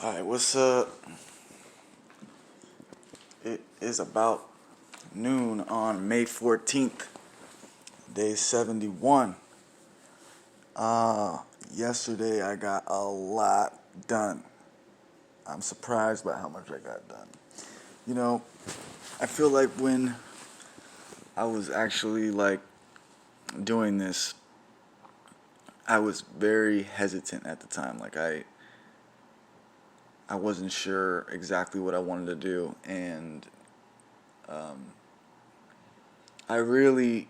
Alright, what's up? It is about noon on May 14th, day 71. Yesterday I got a lot done. I'm surprised by how much I got done. You know, I feel like when I was actually doing this, I was very hesitant at the time. I wasn't sure exactly what I wanted to do, and I really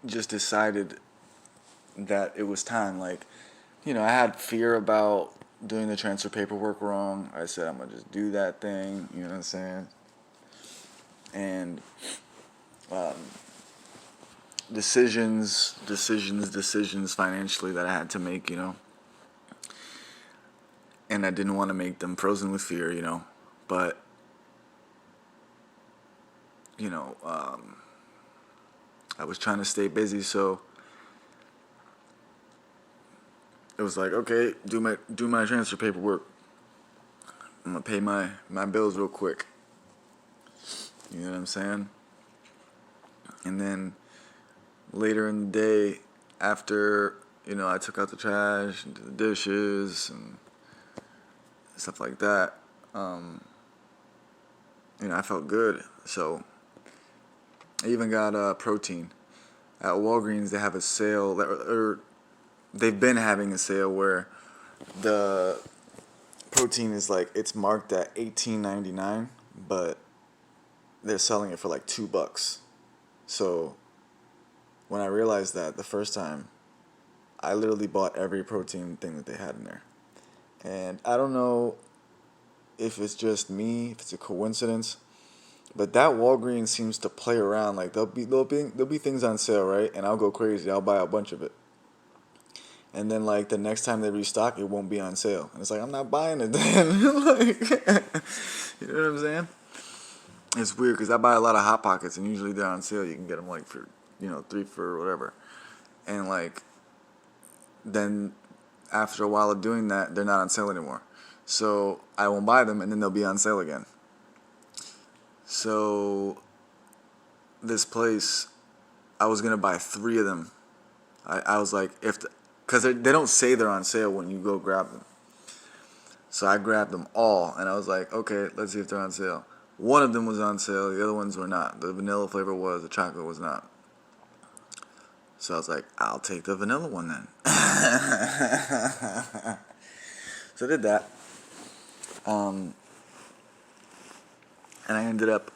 just decided that it was time. I had fear about doing the transfer paperwork wrong. I said, I'm going to just do that thing, you know what I'm saying? And decisions financially that I had to make, and I didn't want to make them frozen with fear, but, you know, um, I was trying to stay busy, so it was like, okay, do my transfer paperwork. I'm gonna pay my bills real quick. You know what I'm saying? And then later in the day, after I took out the trash and did the dishes and stuff like that, I felt good. So I even got protein at Walgreens. They have a sale or they've been having a sale where the protein is it's marked at $18.99, but they're selling it for like $2. So when I realized that the first time, I literally bought every protein thing that they had in there. And I don't know if it's just me, if it's a coincidence, but that Walgreens seems to play around. Like there'll be things on sale, right? And I'll go crazy. I'll buy a bunch of it. And then the next time they restock, it won't be on sale. And it's like I'm not buying it then. You know what I'm saying? It's weird because I buy a lot of Hot Pockets, and usually they're on sale. You can get them for 3 for whatever. And then after a while of doing that, they're not on sale anymore. So I won't buy them, and then they'll be on sale again. So this place, I was gonna buy 3 of them. I was like, because they don't say they're on sale when you go grab them. So I grabbed them all, and I was like, okay, let's see if they're on sale. One of them was on sale, the other ones were not. The vanilla flavor was, the chocolate was not. So I was like, I'll take the vanilla one then. So I did that. And I ended up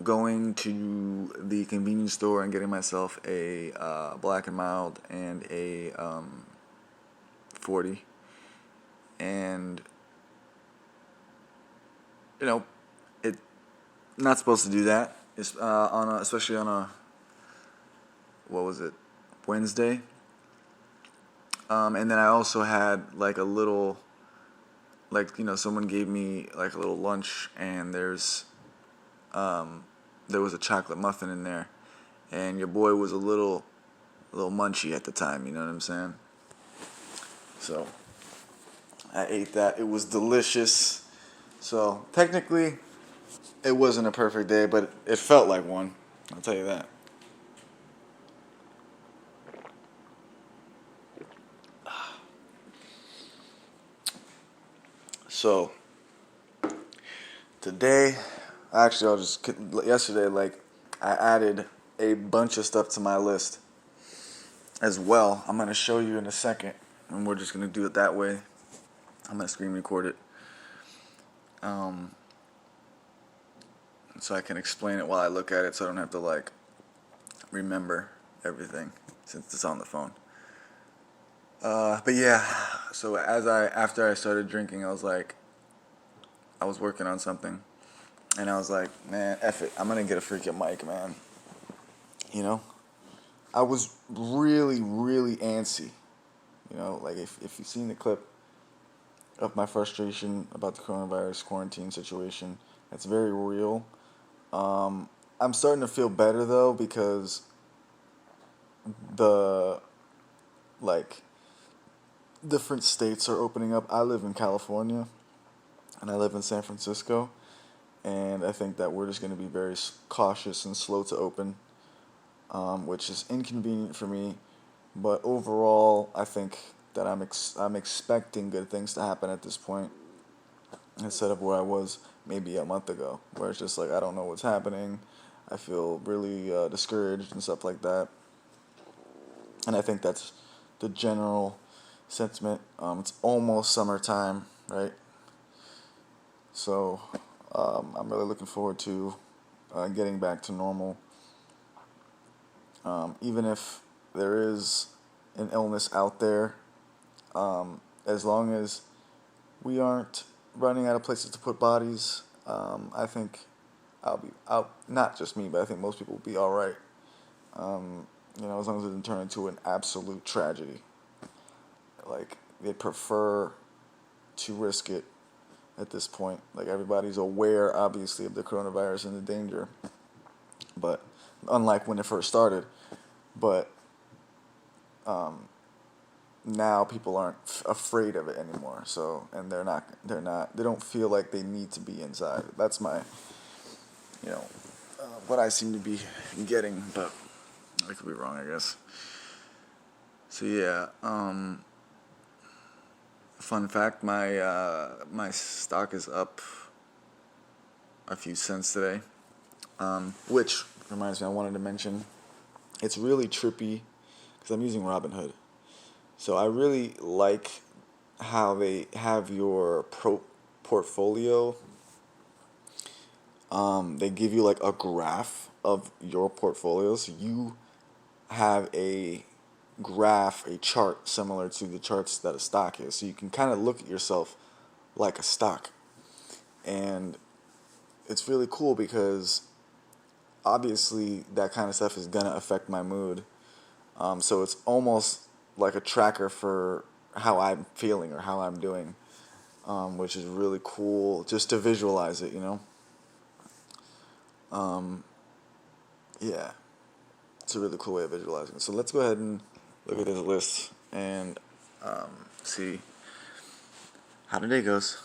going to the convenience store and getting myself a Black and Mild and a 40. And, it not supposed to do that. It's especially on a, what was it, Wednesday. And then I also had a little, someone gave me a little lunch, and there was a chocolate muffin in there, and your boy was a little munchy at the time. You know what I'm saying? So I ate that. It was delicious. So technically, it wasn't a perfect day, but it felt like one. I'll tell you that. So today, actually, yesterday, I added a bunch of stuff to my list as well. I'm gonna show you in a second, and we're just gonna do it that way. I'm gonna screen record it, so I can explain it while I look at it, so I don't have to remember everything since it's on the phone. But yeah, so after I started drinking, I was working on something, and I was like, man, F it, I'm gonna get a freaking mic, man. I was really, really antsy. If you've seen the clip of my frustration about the coronavirus quarantine situation, that's very real. I'm starting to feel better though, because the like different states are opening up. I live in California, and I live in San Francisco, and I think that we're just going to be very cautious and slow to open, which is inconvenient for me. But overall, I think that I'm expecting good things to happen at this point instead of where I was maybe a month ago, where it's just like I don't know what's happening. I feel really discouraged and stuff like that. And I think that's the general sentiment. It's almost summertime, right? So I'm really looking forward to getting back to normal. Even if there is an illness out there, as long as we aren't running out of places to put bodies, I think I'll be out. Not just me, but I think most people will be all right. As long as it doesn't turn into an absolute tragedy. Like they prefer to risk it at this point. Like everybody's aware, obviously, of the coronavirus and the danger, but unlike when it first started, but now people aren't afraid of it anymore. So, and they don't feel like they need to be inside. That's my, what I seem to be getting, but I could be wrong, I guess. So yeah, fun fact: my stock is up a few cents today, which reminds me, I wanted to mention, it's really trippy because I'm using Robinhood. So I really like how they have your portfolio. They give you like a graph of your portfolio. So you have a graph, a chart similar to the charts that a stock is. So you can kind of look at yourself like a stock. And it's really cool because obviously that kind of stuff is going to affect my mood. So it's almost like a tracker for how I'm feeling or how I'm doing, which is really cool just to visualize it, Yeah, it's a really cool way of visualizing it. So let's go ahead and look at this list and see how the day goes.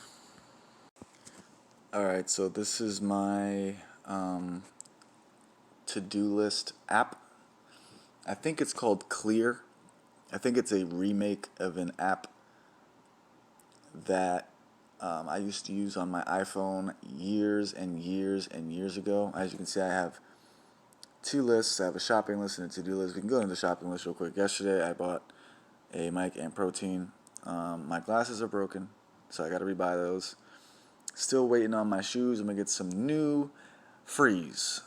Alright, so this is my to-do list app. I think it's called Clear. I think it's a remake of an app that I used to use on my iPhone years and years and years ago. As you can see, I have two lists. I have a shopping list and a to-do list. We can go into the shopping list real quick. Yesterday, I bought a mic and protein. My glasses are broken, so I got to rebuy those. Still waiting on my shoes. I'm gonna get some new Freeze,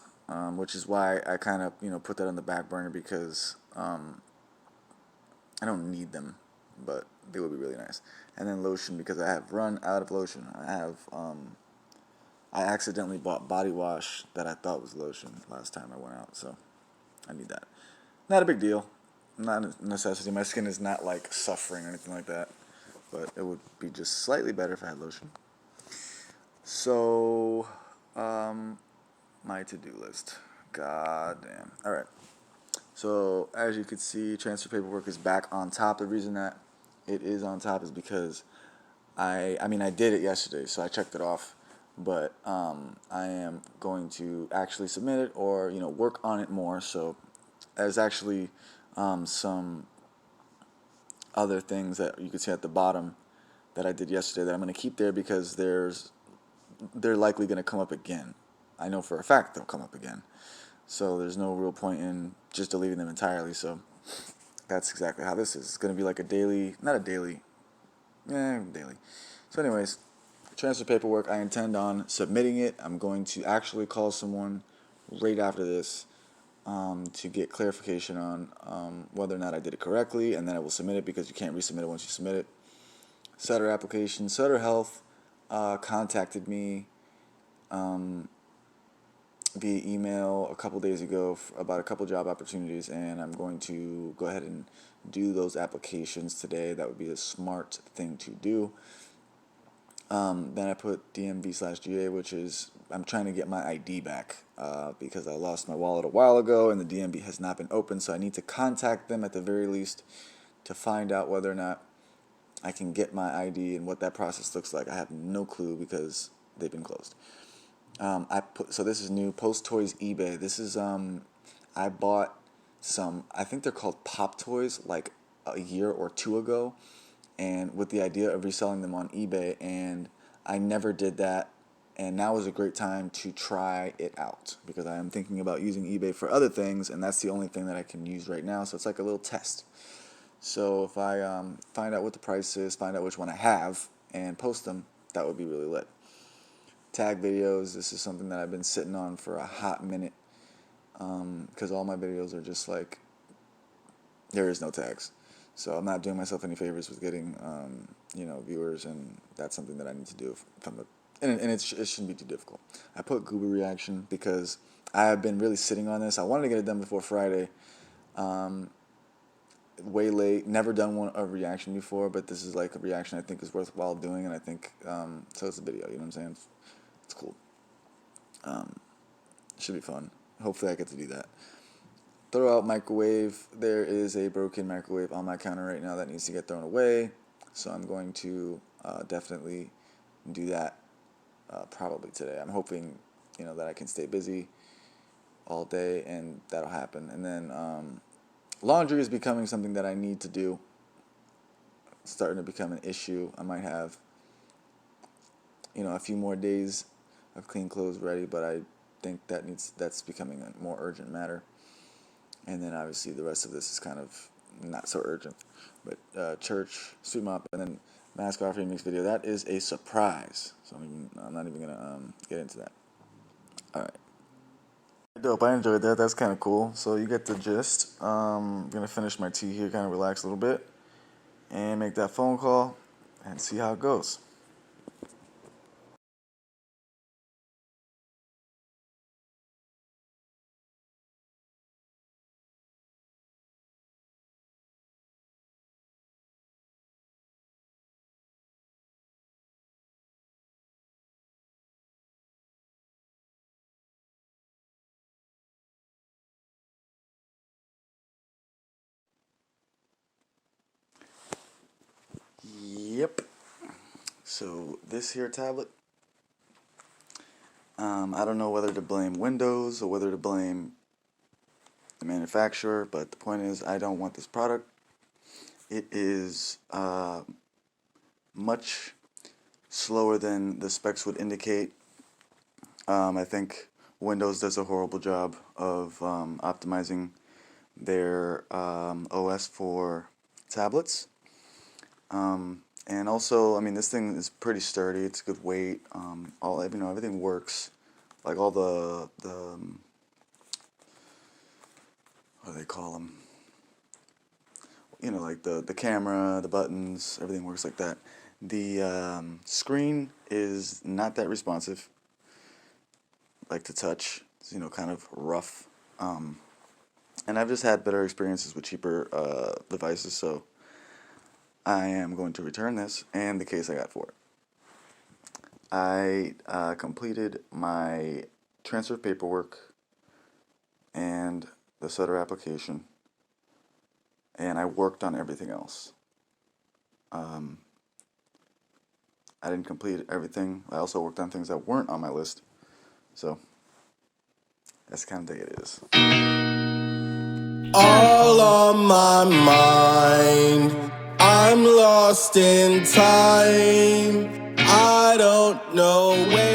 which is why I kind of put that on the back burner because I don't need them, but they would be really nice. And then lotion because I have run out of lotion. I accidentally bought body wash that I thought was lotion last time I went out, so I need that. Not a big deal. Not a necessity. My skin is not like suffering or anything like that, but it would be just slightly better if I had lotion. So, my to-do list. God damn. All right. So as you can see, transfer paperwork is back on top. The reason that it is on top is because I did it yesterday, so I checked it off. But I am going to actually submit it or work on it more. So there's actually some other things that you can see at the bottom that I did yesterday that I'm going to keep there because they're likely going to come up again. I know for a fact they'll come up again. So there's no real point in just deleting them entirely. So that's exactly how this is. It's going to be like a daily, not a daily, daily. So anyways, transfer paperwork, I intend on submitting it. I'm going to actually call someone right after this to get clarification on whether or not I did it correctly, and then I will submit it because you can't resubmit it once you submit it. Sutter application. Sutter Health contacted me via email a couple days ago about a couple job opportunities, and I'm going to go ahead and do those applications today. That would be a smart thing to do. Then I put DMV/GA, which is I'm trying to get my ID back because I lost my wallet a while ago and the DMV has not been open, so I need to contact them at the very least to find out whether or not I can get my ID and what that process looks like. I have no clue because they've been closed. So this is new. Post Toys eBay. This is I bought some. I think they're called Pop Toys like a year or two ago, and with the idea of reselling them on eBay, and I never did that. And now is a great time to try it out because I am thinking about using eBay for other things, and that's the only thing that I can use right now. So it's like a little test. So if I find out what the price is, find out which one I have, and post them, that would be really lit. Tag videos, this is something that I've been sitting on for a hot minute because all my videos are just like, there is no tags. So I'm not doing myself any favors with getting, viewers, and that's something that I need to do and it shouldn't be too difficult. I put Goober reaction because I have been really sitting on this. I wanted to get it done before Friday. Way late. Never done a reaction before, but this is like a reaction I think is worthwhile doing, and I think so. It's a video. You know what I'm saying? It's cool. Should be fun. Hopefully, I get to do that. Throw out microwave. There is a broken microwave on my counter right now that needs to get thrown away, so I'm going to definitely do that probably today. I'm hoping that I can stay busy all day, and that'll happen. And then laundry is becoming something that I need to do. It's starting to become an issue. I might have, a few more days of clean clothes ready, but I think that's becoming a more urgent matter. And then obviously the rest of this is kind of not so urgent. But church, suit mop, and then mask off remix video. That is a surprise. So I'm not even gonna get into that. All right. Dope. I enjoyed that. That's kind of cool. So you get the gist. I'm gonna finish my tea here, kind of relax a little bit, and make that phone call, and see how it goes. Yep. So this here tablet, I don't know whether to blame Windows or whether to blame the manufacturer, but the point is I don't want this product. It is much slower than the specs would indicate. I think Windows does a horrible job of optimizing their OS for tablets. And also, I mean, this thing is pretty sturdy. It's good weight. Everything works. Like all the what do they call them? Like the camera, the buttons, everything works like that. The screen is not that responsive. Like to touch, it's kind of rough. And I've just had better experiences with cheaper devices, so I am going to return this and the case I got for it. I completed my transfer paperwork and the Sutter application, and I worked on everything else. I didn't complete everything. I also worked on things that weren't on my list, so that's the kind of day it is. All on my mind, I'm lost in time. I don't know where